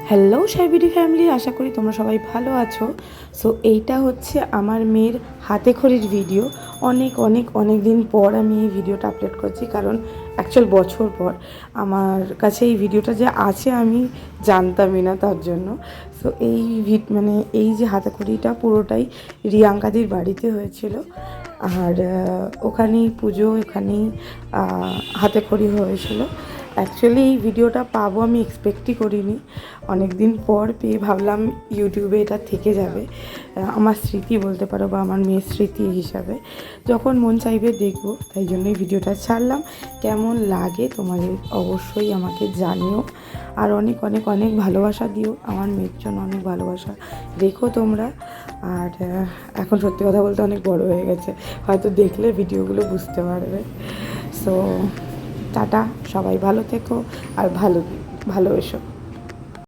Hello সাইবিডি family, আশা করি তোমরা সবাই ভালো আছো। সো এইটা হচ্ছে আমার মেয়ের হাতে খড়ির ভিডিও। অনেক অনেক অনেক দিন পর আমি এই ভিডিওটা আপলোড করছি, কারণ অ্যাকচুয়াল বছর পর আমার কাছে এই ভিডিওটা যে আছে আমি জানতামই না, তার জন্য। সো এই এই যে হাতে খড়িটা পুরোটাই রিয়াঙ্কাদির বাড়িতে হয়েছিল, আর ওখানেই পুজো, ওখানেই হাতে খড়ি হয়েছিল। অ্যাকচুয়ালি এই ভিডিওটা পাবো আমি এক্সপেক্টই করিনি। অনেক দিন পর পেয়ে ভাবলাম ইউটিউবে এটা থেকে যাবে, আমার স্মৃতি বলতে পারো, বা আমার মেয়ের স্মৃতি হিসাবে। যখন মন চাইবে দেখবো, তাই জন্যই ভিডিওটা ছাড়লাম। কেমন লাগে তোমাদের অবশ্যই আমাকে জানিও, আর অনেক অনেক অনেক ভালোবাসা দিও। আমার মেয়ের জন্য অনেক ভালোবাসা রেখো তোমরা। আর এখন সত্যি কথা বলতে অনেক বড় হয়ে গেছে, হয়তো দেখলে ভিডিওগুলো বুঝতে পারবে। সো টাটা, সবাই ভালো থেকো আর ভালোবেসো।